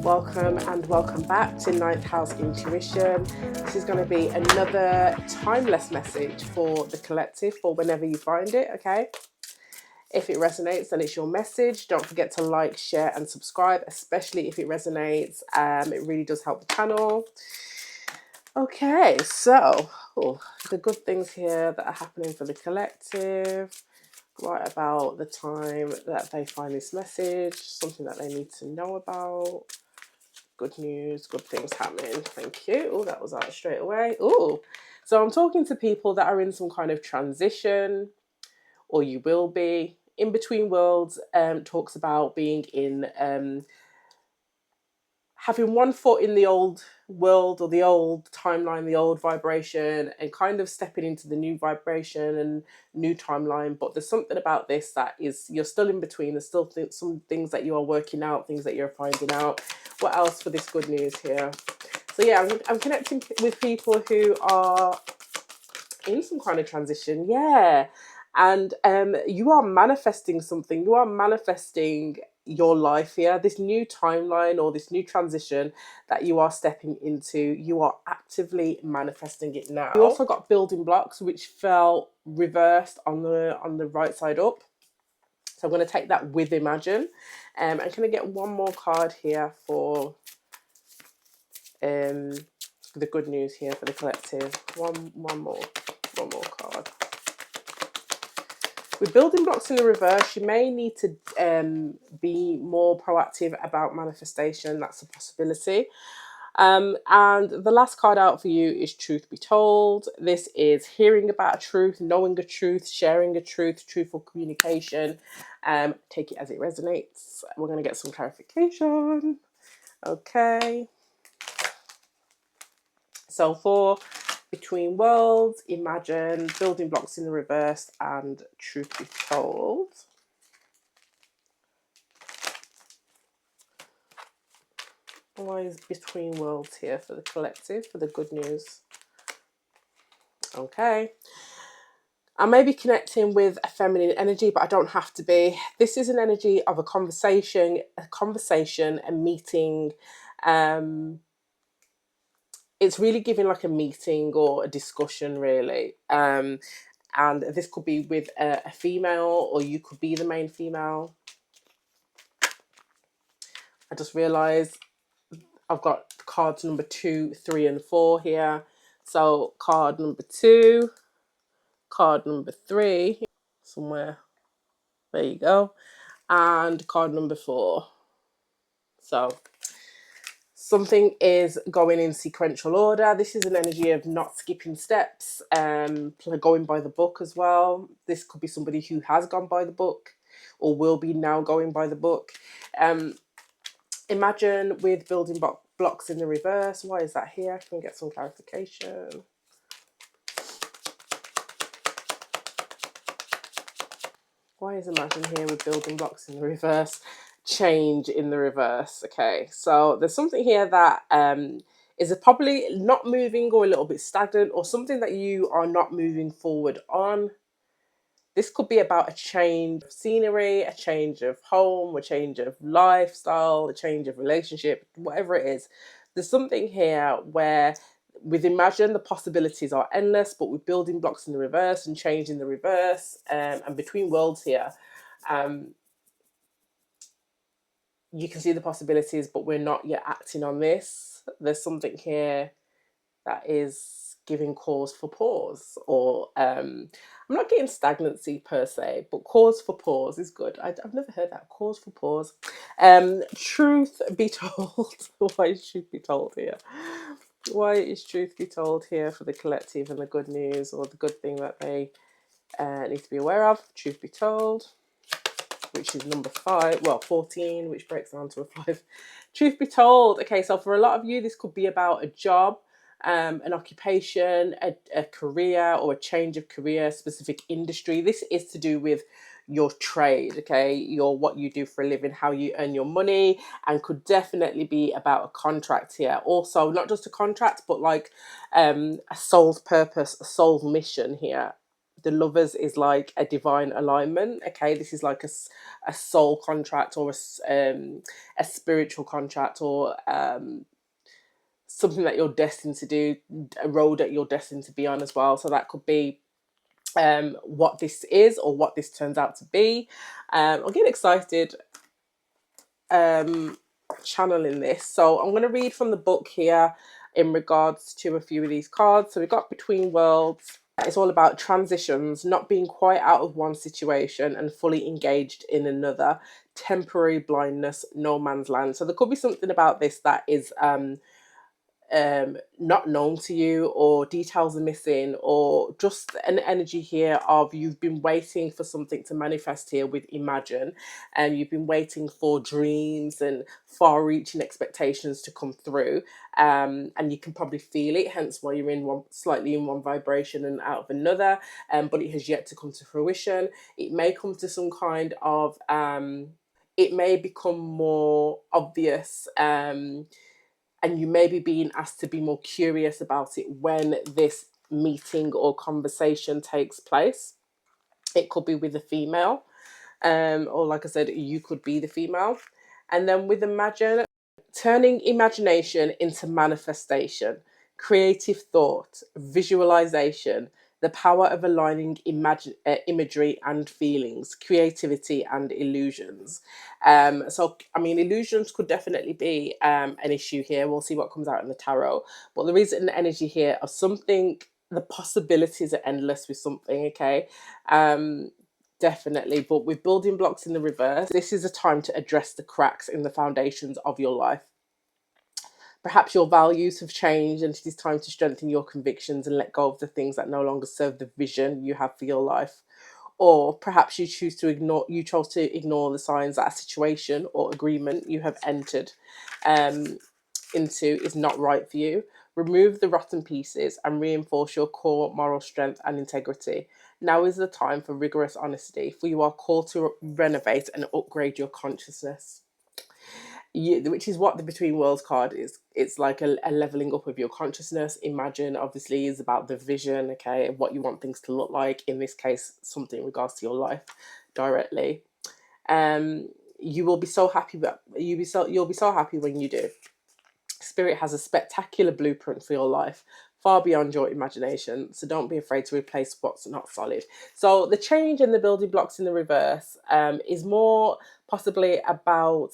Welcome and welcome back to Ninth House Intuition. This is going to be another timeless message for the collective for whenever you find it, okay? If it resonates, then it's your message. Don't forget to like, share, and subscribe, especially if it resonates. It really does help the channel. Okay, so the good things here that are happening for the collective right about the time that they find this message, something that they need to know about. Good news, good things happening. Thank you. Oh, that was out straight away. Oh, so I'm talking to people that are in some kind of transition, or you will be. In Between Worlds talks about being in having one foot in the old world or the old timeline, the old vibration, and kind of stepping into the new vibration and new timeline. But there's something about this that is, you're still in between. There's still some things that you are working out, things that you're finding out. What else for this good news here? So yeah, I'm connecting with people who are in some kind of transition. Yeah. And you are manifesting something. You are manifesting your life here, this new timeline or this new transition that you are stepping into. You are actively manifesting it now. You also got building blocks, which fell reversed on the right side up. So I'm going to take that with Imagine. And can I get one more card here for the good news here for the collective? One more card. With building blocks in the reverse, you may need to be more proactive about manifestation. That's a possibility. And the last card out for you is Truth Be Told. This is hearing about a truth, knowing a truth, sharing a truth, truthful communication. Take it as it resonates. We're going to get some clarification. Okay. So for Between Worlds, Imagine, building blocks in the reverse, and Truth Be Told. Why is Between Worlds here for the collective, for the good news? Okay. I may be connecting with a feminine energy, but I don't have to be. This is an energy of a conversation, a meeting. It's really giving like a meeting or a discussion, really. And this could be with a female, or you could be the main female. I just realised I've got cards number 2, 3, and 4 here. So card number 2, card number 3, somewhere. There you go. And card number 4. So something is going in sequential order. This is an energy of not skipping steps, going by the book as well. This could be somebody who has gone by the book or will be now going by the book. Imagine with building blocks in the reverse. Why is that here? Can we get some clarification? Why is Imagine here with building blocks in the reverse? Change in the reverse. Okay, so there's something here that is probably not moving or a little bit stagnant, or something that you are not moving forward on. This could be about a change of scenery, a change of home, a change of lifestyle, a change of relationship, whatever it is. There's something here where with Imagine, the possibilities are endless, but with building blocks in the reverse and change in the reverse, and Between Worlds here, you can see the possibilities, but we're not yet acting on this. There's something here that is giving cause for pause, or I'm not getting stagnancy per se, but cause for pause is good. I've never heard that, cause for pause. Truth be told. Why is truth be told here? Why is truth be told here for the collective and the good news, or the good thing that they need to be aware of? Truth be told, which is number 5, well, 14, which breaks down to a 5. Truth be told, okay, so for a lot of you, this could be about a job, an occupation, a career, or a change of career, specific industry. This is to do with your trade, okay, what you do for a living, how you earn your money, and could definitely be about a contract here. Also, not just a contract, but like a soul's purpose, a soul's mission here. the Lovers is like a divine alignment. Okay, this is like a soul contract, or a spiritual contract, or something that you're destined to do, a road that you're destined to be on as well. So that could be what this is, or what this turns out to be. I'm getting excited channeling this. So I'm going to read from the book here in regards to a few of these cards. So we've got Between Worlds. It's all about transitions, not being quite out of one situation and fully engaged in another. Temporary blindness, no man's land. So there could be something about this that is not known to you, or details are missing, or just an energy here of you've been waiting for something to manifest here with Imagine, and you've been waiting for dreams and far-reaching expectations to come through, and you can probably feel it, hence why you're in one, slightly in one vibration and out of another, but it has yet to come to fruition. It may come to some kind of it may become more obvious, and you may be being asked to be more curious about it when this meeting or conversation takes place. It could be with a female, or like I said, you could be the female. And then with Imagine, turning imagination into manifestation, creative thought, visualization, the power of aligning imagery and feelings, creativity and illusions. So, I mean, illusions could definitely be an issue here. We'll see what comes out in the tarot. But there is an energy here of something, the possibilities are endless with something, okay? Definitely. But with building blocks in the reverse, this is a time to address the cracks in the foundations of your life. Perhaps your values have changed, and it is time to strengthen your convictions and let go of the things that no longer serve the vision you have for your life. Or perhaps you chose to ignore the signs that a situation or agreement you have entered into is not right for you. Remove the rotten pieces and reinforce your core moral strength and integrity. Now is the time for rigorous honesty, for you are called to renovate and upgrade your consciousness. Which is what the Between Worlds card is. It's like a leveling up of your consciousness. Imagine obviously is about the vision, okay, what you want things to look like. In this case, something in regards to your life directly. You will be so happy, but you'll be so happy when you do. Spirit has a spectacular blueprint for your life, far beyond your imagination. So don't be afraid to replace what's not solid. So the change in the building blocks in the reverse is more possibly about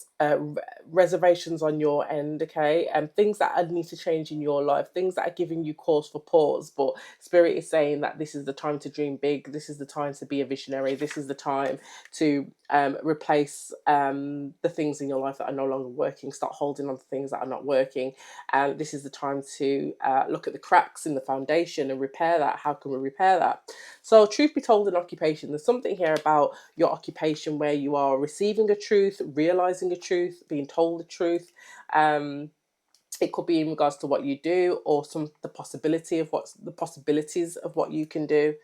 reservations on your end, okay, and things that need to change in your life, things that are giving you cause for pause. But Spirit is saying that this is the time to dream big. This is the time to be a visionary. This is the time to replace the things in your life that are no longer working. Start holding on to things that are not working, and this is the time to look at the cracks in the foundation and repair that. How can we repair that? So, truth be told, in occupation, there's something here about your occupation where you are receiving a truth, realizing a truth, being told the truth. It could be in regards to what you do, or the possibilities of what you can do.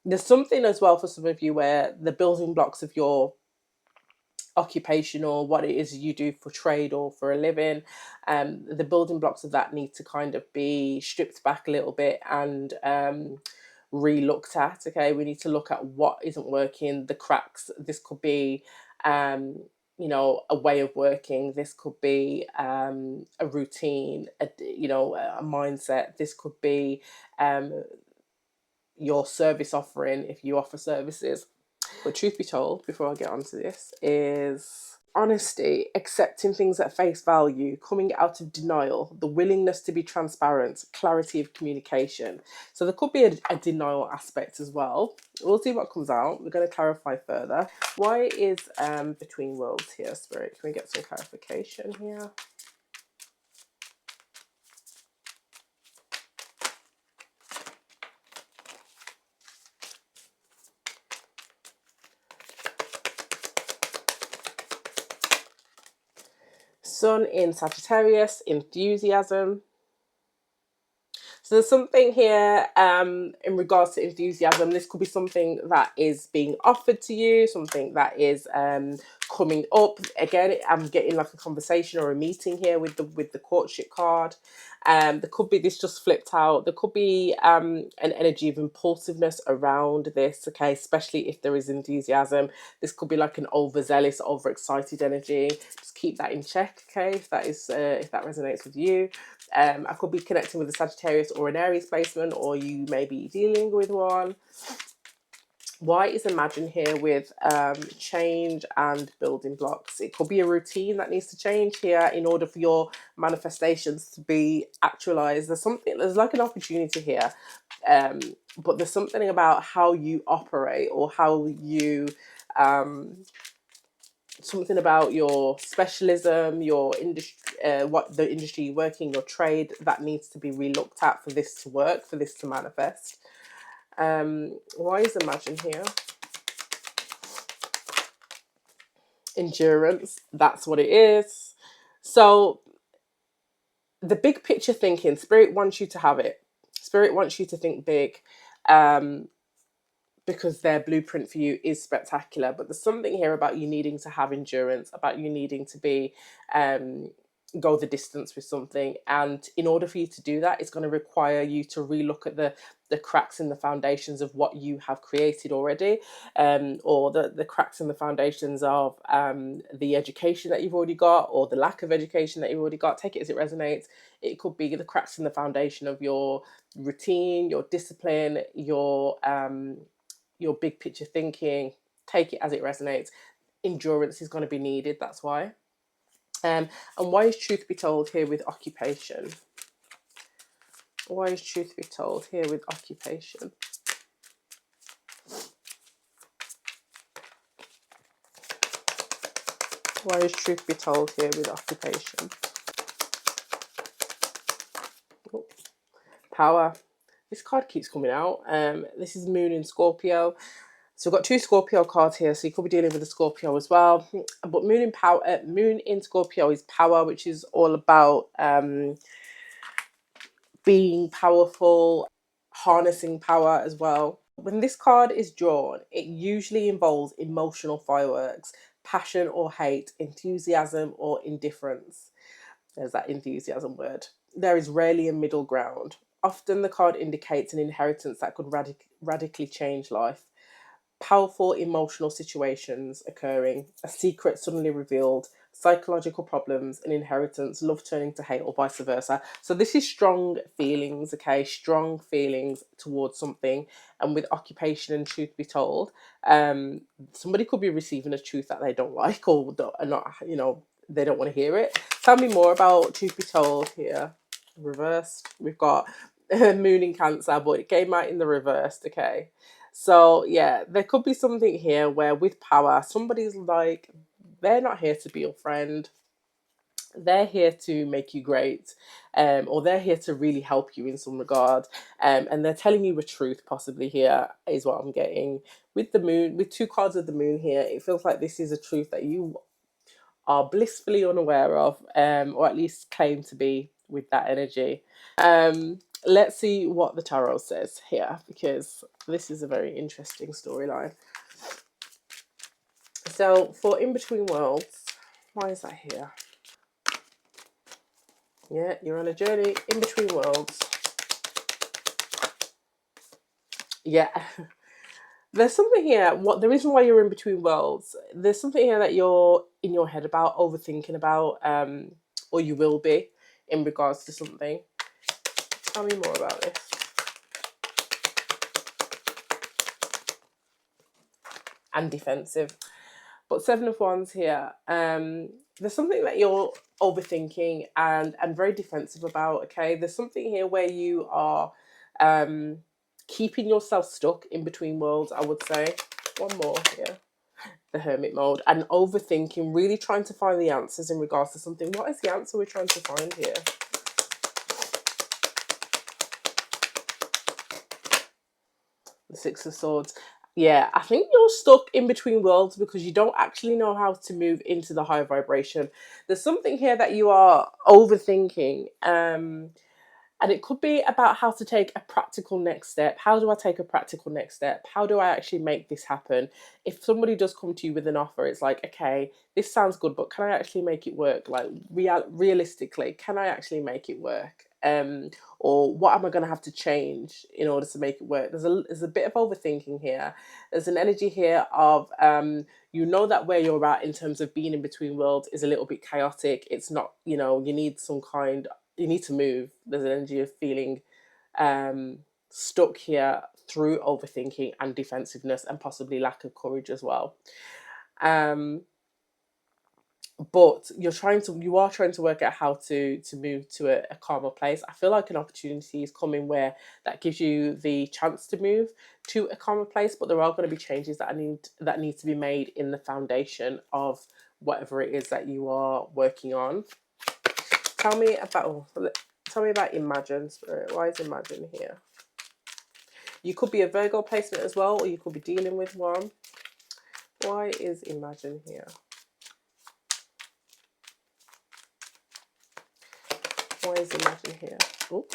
There's something as well for some of you where the building blocks of your occupation, or what it is you do for trade or for a living, the building blocks of that need to kind of be stripped back a little bit and re-looked at. Okay, we need to look at what isn't working, the cracks. This could be a way of working. This could be a routine, a mindset. This could be your service offering if you offer services. But truth be told, before I get onto this, is honesty, accepting things at face value, coming out of denial, the willingness to be transparent, clarity of communication. So there could be a denial aspect as well. We'll see what comes out. We're going to clarify further. Why is Between Worlds here, Spirit? Can we get some clarification here? Sun in Sagittarius, enthusiasm. So there's something here in regards to enthusiasm. This could be something that is being offered to you, something that is coming up. Again, I'm getting like a conversation or a meeting here with the courtship card. There could be this just flipped out. There could be an energy of impulsiveness around this. Okay, especially if there is enthusiasm. This could be like an overzealous, overexcited energy. Just keep that in check. Okay, if that resonates with you. I could be connecting with a Sagittarius or an Aries placement, or you may be dealing with one. Why is Imagine here with change and building blocks? It could be a routine that needs to change here in order for your manifestations to be actualized. There's like an opportunity here, but there's something about how you operate or how you something about your specialism, your industry, what the industry you're working, your trade, that needs to be relooked at for this to work, for this to manifest. Why is Imagine here? Endurance, that's what it is. So the big picture thinking, Spirit wants you to have it. Spirit wants you to think big. Because their blueprint for you is spectacular, but there's something here about you needing to have endurance, about you needing to be go the distance with something, and in order for you to do that, it's going to require you to relook at the cracks in the foundations of what you have created already, or the cracks in the foundations of the education that you've already got, or the lack of education that you've already got. Take it as it resonates. It could be the cracks in the foundation of your routine, your discipline, your big picture thinking. Take it as it resonates. Endurance is going to be needed, that's why. And why is truth be told here with occupation? Why is truth be told here with occupation? Why is truth be told here with occupation? Oh, power. This card keeps coming out. This is Moon in Scorpio. So we've got two Scorpio cards here, so you could be dealing with a Scorpio as well. But Moon in power, Moon in Scorpio is power, which is all about being powerful, harnessing power as well. When this card is drawn, it usually involves emotional fireworks, passion or hate, enthusiasm or indifference. There's that enthusiasm word. There is rarely a middle ground. Often the card indicates an inheritance that could radically change life. Powerful emotional situations occurring, a secret suddenly revealed, psychological problems, an inheritance, love turning to hate, or vice versa. So this is strong feelings, okay, strong feelings towards something. And with occupation and truth be told, somebody could be receiving a truth that they don't like, or are not, they don't want to hear it. Tell me more about truth be told here. Reversed. We've got Moon in Cancer, but it came out in the reversed, okay. So yeah, there could be something here where with power, somebody's like, they're not here to be your friend. They're here to make you great, or they're here to really help you in some regard, and they're telling you the truth. Possibly here is what I'm getting with the moon, with two cards of the moon here. It feels like this is a truth that you are blissfully unaware of, or at least claim to be with that energy. Let's see what the tarot says here, because this is a very interesting storyline. So for In Between Worlds, why is that here? Yeah, you're on a journey in between worlds. Yeah. There's something here. What the reason why you're in between worlds? There's something here that you're in your head about, overthinking about, or you will be in regards to something. Tell me more about this. And defensive. But Seven of Wands here. There's something that you're overthinking and very defensive about. Okay, there's something here where you are keeping yourself stuck in between worlds. I would say one more here. The Hermit mode and overthinking, really trying to find the answers in regards to something. What is the answer we're trying to find here? The Six of Swords. Yeah, I think you're stuck in between worlds because you don't actually know how to move into the high vibration. There's something here that you are overthinking. And it could be about how to take a practical next step. How do I take a practical next step? How do I actually make this happen? If somebody does come to you with an offer, it's like, okay, this sounds good, but can I actually make it work? Like realistically, can I actually make it work? Or what am I going to have to change in order to make it work? There's a bit of overthinking here. There's an energy here of you know that where you're at in terms of being in between worlds is a little bit chaotic. It's not, you need some kind, you need to move. There's an energy of feeling um, stuck here through overthinking and defensiveness and possibly lack of courage as well. Um, but you are trying to work out how to move to a calmer place. I feel like an opportunity is coming where that gives you the chance to move to a calmer place, but there are going to be changes that need to be made in the foundation of whatever it is that you are working on. Tell me about Imagine, Spirit. Why is Imagine here? You could be a Virgo placement as well, or you could be dealing with one. Why is Imagine here? Why is Imagine here? Oh,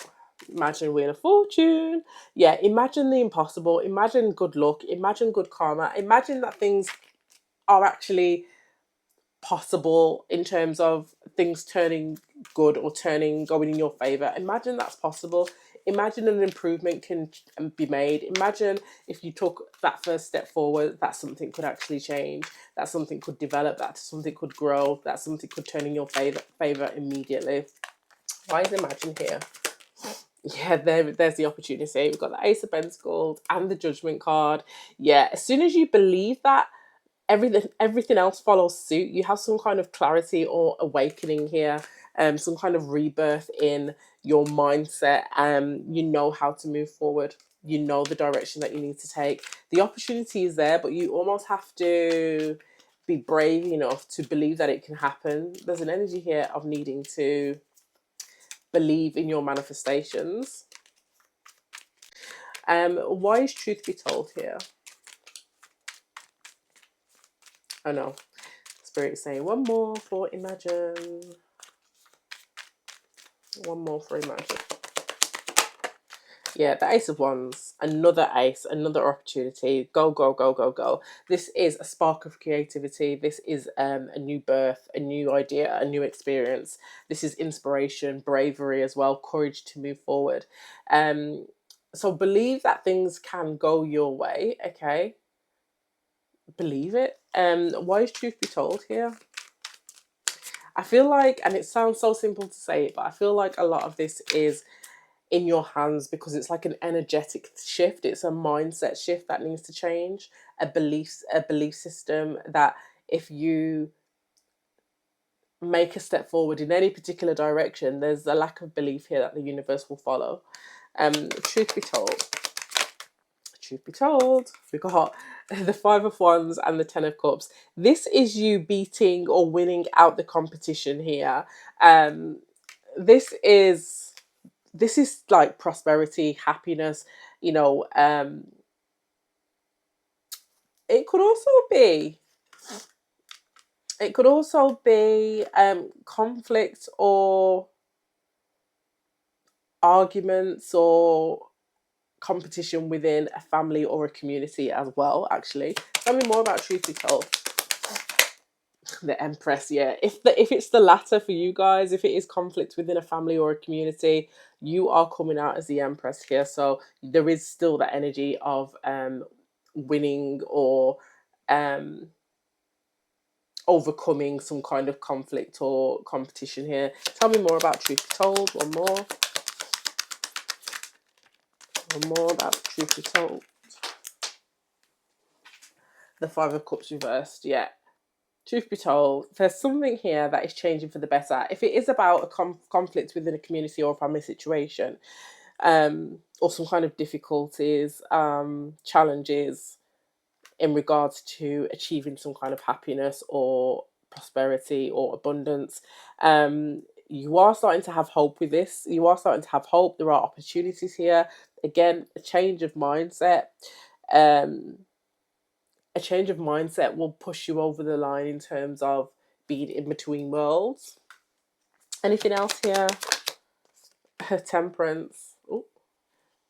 imagine Wheel of Fortune. Yeah, imagine the impossible. Imagine good luck. Imagine good karma. Imagine that things are actually possible in terms of things turning good or going in your favor. Imagine that's possible. Imagine an improvement can be made. Imagine if you took that first step forward, that something could actually change, that something could develop, that something could grow, that something could turn in your favor immediately. Why is Imagine here? Yeah, there's the opportunity. We've got the Ace of Pentacles and the Judgment card. Yeah, as soon as you believe that, everything else follows suit. You have some kind of clarity or awakening here, some kind of rebirth in your mindset. You know how to move forward. You know the direction that you need to take. The opportunity is there, but you almost have to be brave enough to believe that it can happen. There's an energy here of needing to believe in your manifestations. Why is truth be told here? Oh no, Spirit is saying one more for Imagine. One more for Imagine. Yeah, the Ace of Wands, another ace, another opportunity. Go, go, go, go, go. This is a spark of creativity. This is a new birth, a new idea, a new experience. This is inspiration, bravery as well, courage to move forward. So believe that things can go your way, okay? Believe it. Why is truth be told here? I feel like, and it sounds so simple to say it, but I feel like a lot of this is in your hands because it's like an energetic shift. It's a mindset shift that needs to change, a belief system that if you make a step forward in any particular direction, there's a lack of belief here that the universe will follow. Truth be told, we got the Five of Wands and the Ten of Cups. This is you beating or winning out the competition here. This is like prosperity, happiness. You know, it could also be conflict or arguments or competition within a family or a community as well. Actually, tell me more about truth be told. The Empress, yeah. If it's the latter for you guys, if it is conflict within a family or a community, you are coming out as the Empress here. So there is still that energy of winning or overcoming some kind of conflict or competition here. Tell me more about truth be told. One more. One more about truth be told. The Five of Cups reversed, yeah. Truth be told, there's something here that is changing for the better. If it is about a conflict within a community or a family situation, or some kind of difficulties, challenges in regards to achieving some kind of happiness or prosperity or abundance, you are starting to have hope with this. You are starting to have hope. There are opportunities here. Again, a change of mindset. A change of mindset will push you over the line in terms of being in between worlds. Anything else here? Temperance. Ooh,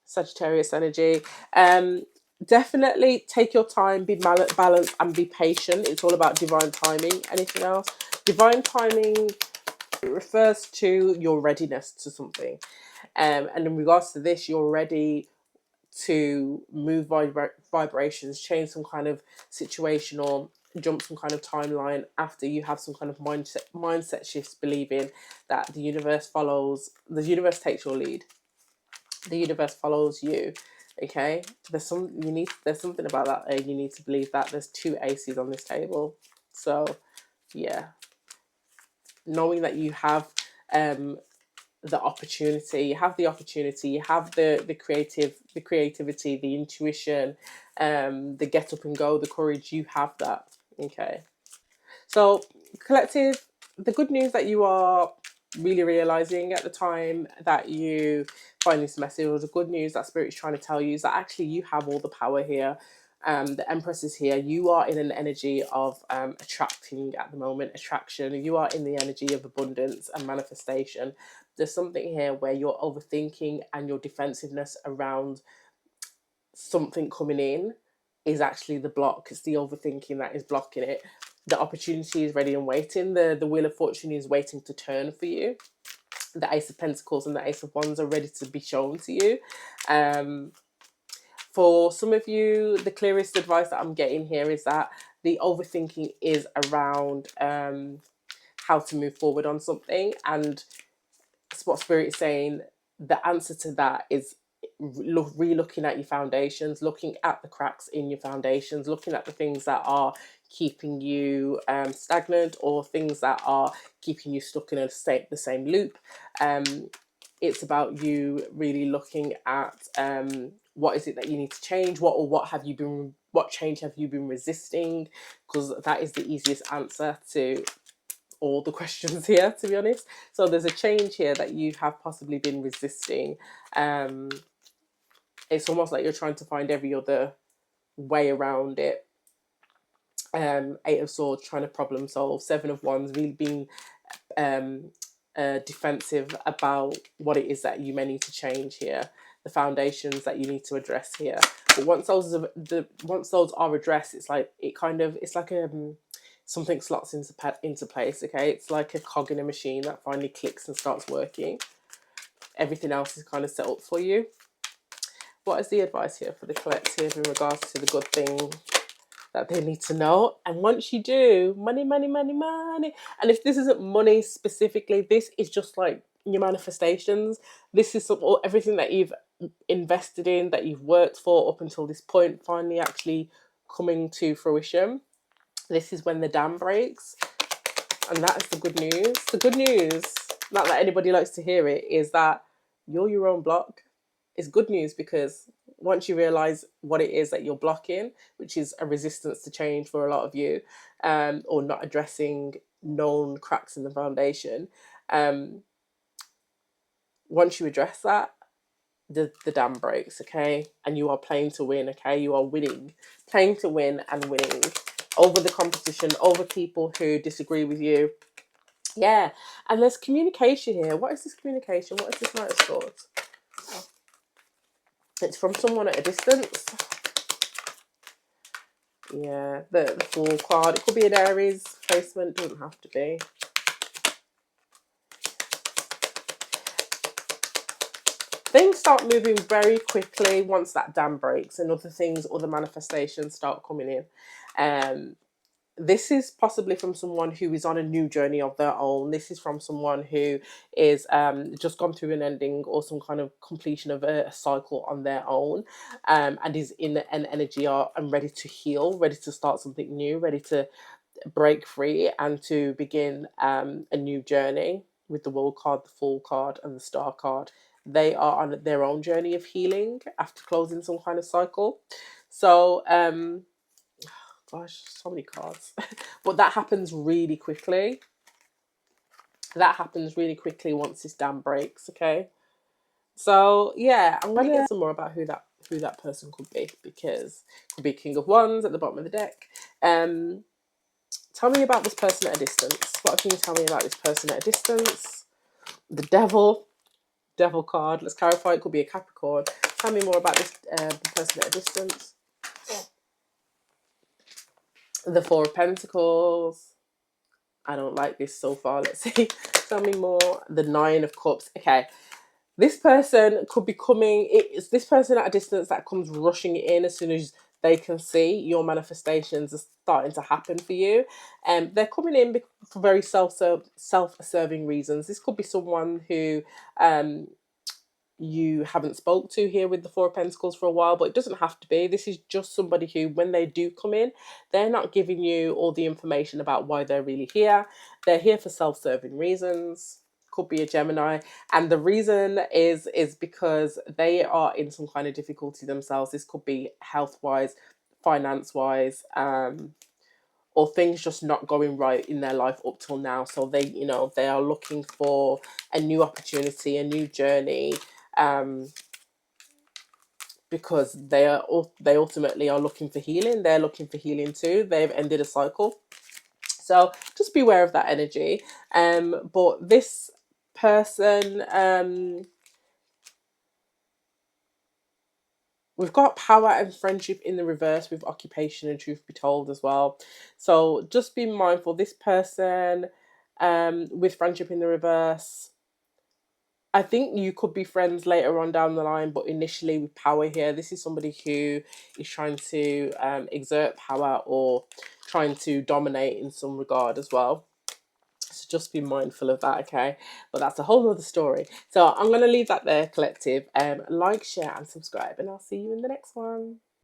Sagittarius energy. Um, Definitely take your time, be balanced, and be patient. It's all about divine timing. Anything else? Divine timing refers to your readiness to something. And in regards to this, you're ready to move vibrations, change some kind of situation, or jump some kind of timeline after you have some kind of mindset shifts, believing that the universe takes your lead, the universe follows you. Okay, there's something about that. You need to believe that. There's two aces on this table, so yeah, knowing that you have um you have the opportunity, you have the creativity, the intuition, the get up and go, the courage, you have that. Okay, so collective, the good news that you are really realizing at the time that you find this message, or the good news that spirit's trying to tell you, is that actually you have all the power here. The Empress is here. You are in an energy of attracting at the moment, attraction. You are in the energy of abundance and manifestation. There's something here where your overthinking and your defensiveness around something coming in is actually the block. It's the overthinking that is blocking it. The opportunity is ready and waiting. The Wheel of Fortune is waiting to turn for you. The Ace of Pentacles and the Ace of Wands are ready to be shown to you. For some of you, the clearest advice that I'm getting here is that the overthinking is around how to move forward on something. And what Spirit is saying, the answer to that is re-looking at your foundations, looking at the cracks in your foundations, looking at the things that are keeping you stagnant, or things that are keeping you stuck in the same loop. It's about you really looking at what is it that you need to change, what change have you been resisting, because that is the easiest answer to all the questions here, to be honest. So there's a change here that you have possibly been resisting. It's almost like you're trying to find every other way around it. Eight of Swords, trying to problem solve. Seven of Wands, really being defensive about what it is that you may need to change here, the foundations that you need to address here. But once those are addressed, it's like something slots into place. Okay, it's like a cog in a machine that finally clicks and starts working. Everything else is kind of set up for you. What is the advice here for the collective in regards to the good thing that they need to know? And once you do, money, money, money, money. And if this isn't money specifically, this is just like your manifestations. This is everything that you've invested in, that you've worked for up until this point, finally actually coming to fruition. This is when the dam breaks. And that is the good news. The good news, not that anybody likes to hear it, is that you're your own block. It's good news because once you realize what it is that you're blocking, which is a resistance to change for a lot of you, or not addressing known cracks in the foundation, once you address that, the dam breaks, okay? And you are playing to win, okay? You are winning, playing to win and winning over the competition, over people who disagree with you. Yeah, and there's communication here. What is this communication? What is this Knight of Swords? It's from someone at a distance. Yeah, the Fool card. It could be an Aries placement, doesn't have to be. Things start moving very quickly once that dam breaks, and other manifestations start coming in. This is possibly from someone who is on a new journey of their own. This is from someone who is just gone through an ending or some kind of completion of a cycle on their own, and is in an energy and ready to heal, ready to start something new, ready to break free and to begin a new journey. With the World card, the Fool card, and the Star card, they are on their own journey of healing after closing some kind of cycle. So gosh, so many cards. But that happens really quickly. That happens really quickly once this dam breaks, okay? So yeah, I'm gonna get some more about who that person could be, because it could be King of Wands at the bottom of the deck. Tell me about this person at a distance. What can you tell me about this person at a distance? The Devil. Devil card. Let's clarify. It could be a Capricorn. Tell me more about this person at a distance. The Four of Pentacles. I don't like this so far. Let's see. Tell me more. The Nine of Cups. Okay. This person could be coming. It's this person at a distance that comes rushing in as soon as they can see your manifestations are starting to happen for you. And they're coming in for very self-serving reasons. This could be someone who you haven't spoke to here with the Four of Pentacles for a while, but it doesn't have to be. This is just somebody who, when they do come in, they're not giving you all the information about why they're really here. They're here for self-serving reasons. Could be a Gemini, and the reason is because they are in some kind of difficulty themselves. This could be health wise, finance wise, or things just not going right in their life up till now. So they, they are looking for a new opportunity, a new journey, because they ultimately are looking for healing. They're looking for healing too. They've ended a cycle. So just beware of that energy. But this person, we've got power and friendship in the reverse with occupation and truth be told as well. So just be mindful. This person, with friendship in the reverse, I think you could be friends later on down the line, but initially with power here, this is somebody who is trying to exert power or trying to dominate in some regard as well. So just be mindful of that, okay? But that's a whole other story. So I'm going to leave that there, collective. Like, share, and subscribe, and I'll see you in the next one.